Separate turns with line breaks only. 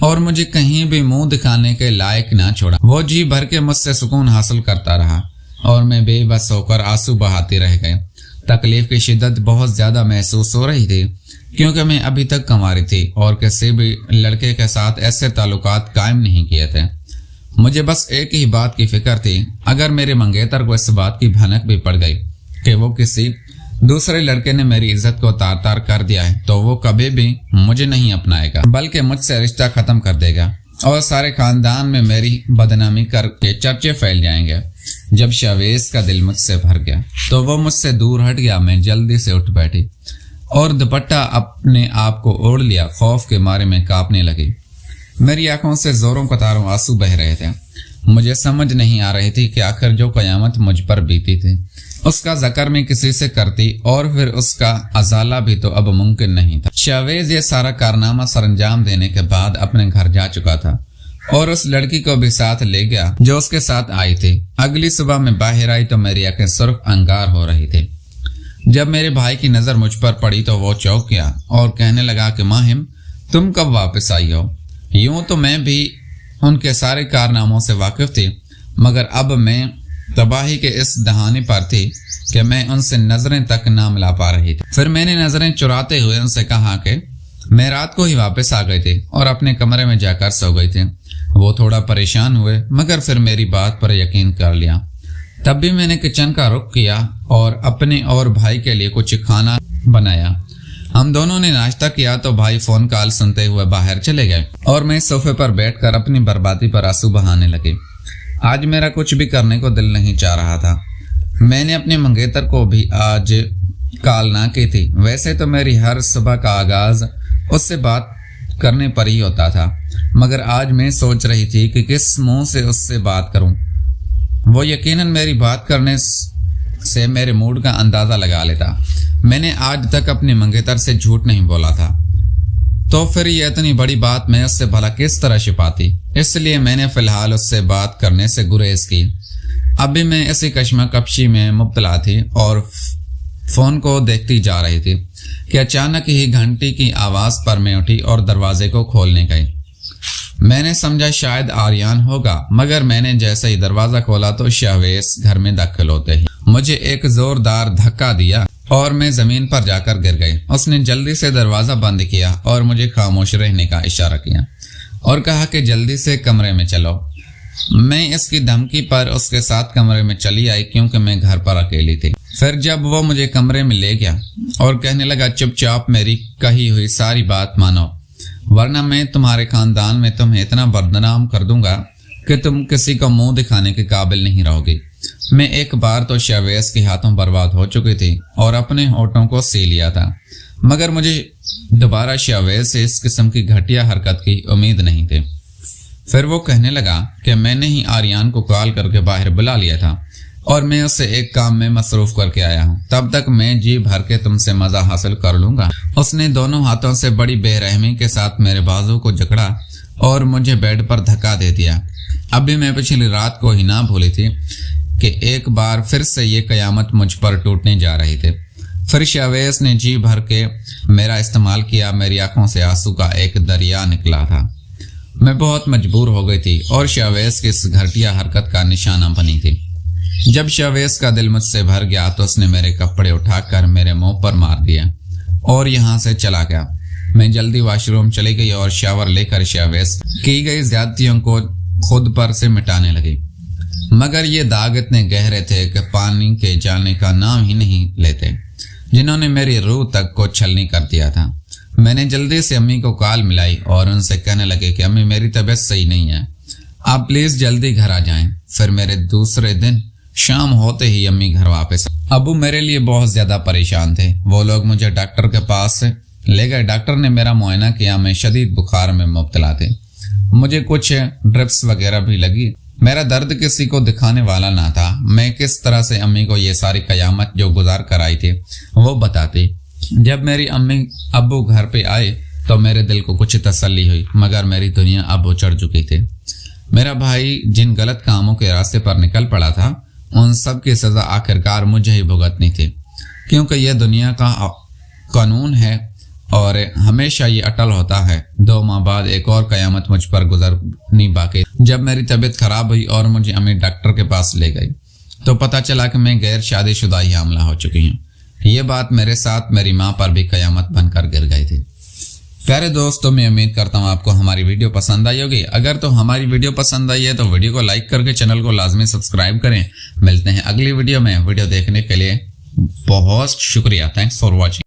اور مجھے کہیں بھی منہ دکھانے کے لائق نہ چھوڑا۔ وہ جی بھر کے مجھ سے سکون حاصل کرتا رہا اور میں بے بس ہو کر آنسو بہاتی رہ گئے۔ تکلیف کی شدت بہت زیادہ محسوس ہو رہی تھی کیونکہ میں ابھی تک کنواری تھی اور کسی بھی لڑکے کے ساتھ ایسے تعلقات قائم نہیں کیے تھے۔ مجھے بس ایک ہی بات کی فکر تھی، اگر میرے منگیتر کو اس بات کی بھنک بھی پڑ گئی کہ وہ کسی دوسرے لڑکے نے میری عزت کو تار تار کر دیا ہے تو وہ کبھی بھی مجھے نہیں اپنائے گا بلکہ مجھ سے رشتہ ختم کر دے گا اور سارے خاندان میں میری بدنامی کر کے چرچے پھیل جائیں گے۔ جب شاویز کا دل مجھ سے بھر گیا تو وہ مجھ سے دور ہٹ گیا۔ میں جلدی سے اٹھ بیٹھی اور دوپٹہ اپنے آپ کو اوڑھ لیا۔ خوف کے مارے میں کانپنے لگی۔ میری آنکھوں سے زوروں قطاروں آنسو بہ رہے تھے۔ مجھے سمجھ نہیں آ رہی تھی کہ آخر جو قیامت مجھ پر بیتی تھی اس کا ذکر میں کسی سے کرتی اور پھر اس کا ازالہ بھی تو اب ممکن نہیں تھا۔ شاویز یہ سارا کارنامہ سر انجام دینے کے بعد اپنے گھر جا چکا تھا اور اس لڑکی کو بھی ساتھ لے گیا جو اس کے ساتھ آئی تھی۔ اگلی صبح میں باہر آئی تو میری آنکھیں سرخ انگار ہو رہی تھی۔ جب میرے بھائی کی نظر مجھ پر پڑی تو وہ چونک گیا اور کہنے لگا کہ ماہم تم کب واپس آئی ہو؟ یوں تو میں بھی ان کے سارے کارناموں سے واقف تھی مگر اب میں تباہی کے اس دہانے پر تھی کہ میں ان سے نظریں تک نہ ملا پا رہی تھی۔ پھر میں نے نظریں چراتے ہوئے ان سے کہا کہ میں رات کو ہی واپس آ گئی تھی اور اپنے کمرے میں جا کر سو گئی تھی۔ وہ تھوڑا پریشان ہوئے مگر پھر میری بات پر یقین کر لیا۔ تب بھی میں نے کچن کا رخ کیا اور اپنے اور بھائی کے لیے کچھ کھانا بنایا۔ ہم دونوں نے ناشتہ کیا تو بھائی فون کال سنتے ہوئے باہر چلے گئے اور میں صوفے پر بیٹھ کر اپنی بربادی پر آنسو بہانے لگی۔ آج میرا کچھ بھی کرنے کو دل نہیں چاہ رہا تھا۔ میں نے اپنے منگیتر کو بھی آج کال نہ کی تھی۔ ویسے تو میری ہر صبح کا آغاز اس سے بات کرنے پر ہی ہوتا تھا مگر آج میں سوچ رہی تھی کہ کس منہ سے اس سے بات کروں۔ وہ یقیناً میری بات کرنے سے میرے موڈ کا اندازہ لگا لیتا۔ میں نے آج تک اپنے منگیتر سے جھوٹ نہیں بولا تھا تو پھر یہ اتنی بڑی بات میں اس سے بھلا کس طرح چھپاتی؟ اس لیے میں نے فی الحال اس سے بات کرنے سے گریز کی۔ ابھی میں اسی کشمکشی میں مبتلا تھی اور فون کو دیکھتی جا رہی تھی کہ اچانک ہی گھنٹی کی آواز پر میں اٹھی اور دروازے کو کھولنے گئی۔ میں نے سمجھا شاید آریان ہوگا مگر میں نے جیسے ہی دروازہ کھولا تو شاویز گھر میں داخل ہوتے ہی مجھے ایک زوردار دھکا دیا اور میں زمین پر جا کر گر گئی۔ اس نے جلدی سے دروازہ بند کیا اور مجھے خاموش رہنے کا اشارہ کیا اور کہا کہ جلدی سے کمرے میں چلو۔ میں اس کی دھمکی پر اس کے ساتھ کمرے میں چلی آئی کیونکہ میں گھر پر اکیلی تھی۔ پھر جب وہ مجھے کمرے میں لے گیا اور کہنے لگا چپ چاپ میری کہی ہوئی ساری بات مانو ورنہ میں تمہارے خاندان میں تمہیں اتنا بدنام کر دوں گا کہ تم کسی کو منہ دکھانے کے قابل نہیں رہو گی۔ میں ایک بار تو شاویز کے ہاتھوں برباد ہو چکی تھی اور اپنے ہونٹوں کو سی لیا تھا مگر مجھے دوبارہ شاویز سے اس قسم کی گھٹیا حرکت کی امید نہیں تھی۔ پھر وہ کہنے لگا کہ میں نے ہی آریان کو کال کر کے باہر بلا لیا تھا اور میں اسے ایک کام میں مصروف کر کے آیا ہوں، تب تک میں جی بھر کے تم سے مزہ حاصل کر لوں گا۔ اس نے دونوں ہاتھوں سے بڑی بے رحمی کے ساتھ میرے بازو کو جکڑا اور مجھے بیڈ پر دھکا دے دیا۔ ابھی میں پچھلی رات کو ہی نہ بھولی تھی کہ ایک بار پھر سے یہ قیامت مجھ پر ٹوٹنے جا رہی تھی۔ پھر شاویز نے جی بھر کے میرا استعمال کیا۔ میری آنکھوں سے آنسو کا ایک دریا نکلا تھا۔ میں بہت مجبور ہو گئی تھی اور شاویز کی اس گھٹیا حرکت کا نشانہ بنی تھی۔ جب شاویز کا دل مجھ سے بھر گیا تو اس نے میرے کپڑے اٹھا کر میرے منہ پر مار دیا اور یہاں سے چلا گیا۔ میں جلدی واش روم چلی گئی اور شاور لے کر شاویز کی گئی زیادتیوں کو خود پر سے مٹانے لگی مگر یہ داغ اتنے گہرے تھے کہ پانی کے جانے کا نام ہی نہیں لیتے، جنہوں نے میری روح تک کو چھلنی کر دیا تھا۔ میں نے جلدی سے امی کو کال ملائی اور ان سے کہنے لگے کہ امی میری طبیعت صحیح نہیں ہے، آپ پلیز جلدی گھر آ جائیں۔ پھر میرے دوسرے دن شام ہوتے ہی امی گھر واپس۔ ابو میرے لیے بہت زیادہ پریشان تھے۔ وہ لوگ مجھے ڈاکٹر کے پاس لے گئے۔ ڈاکٹر نے میرا معائنہ کیا۔ میں شدید بخار میں مبتلا تھے۔ مجھے کچھ ڈرپس وغیرہ بھی لگی۔ میرا درد کسی کو دکھانے والا نہ تھا۔ میں کس طرح سے امی کو یہ ساری قیامت جو گزار کر آئی تھی وہ بتاتی۔ جب میری امی ابو گھر پہ آئے تو میرے دل کو کچھ تسلی ہوئی مگر میری دنیا اب اچڑ چکی تھی۔ میرا بھائی جن غلط کاموں کے راستے پر نکل پڑا تھا ان سب کی سزا آخرکار مجھے ہی بھگتنی تھی، کیونکہ یہ دنیا کا قانون ہے اور ہمیشہ یہ اٹل ہوتا ہے 2 ماہ بعد ایک اور قیامت مجھ پر گزرنی باقی۔ جب میری طبیعت خراب ہوئی اور مجھے امی ڈاکٹر کے پاس لے گئی تو پتہ چلا کہ میں غیر شادی شدہ ہی حاملہ ہو چکی ہوں۔ یہ بات میرے ساتھ میری ماں پر بھی قیامت بن کر گر گئی تھی۔ پیارے دوستو، میں امید کرتا ہوں آپ کو ہماری ویڈیو پسند آئی ہوگی۔ اگر تو ہماری ویڈیو پسند آئی ہے تو ویڈیو کو لائک کر کے چینل کو لازمی سبسکرائب کریں۔ ملتے ہیں اگلی ویڈیو میں۔ ویڈیو دیکھنے کے لیے بہت شکریہ۔ Thanks for watching.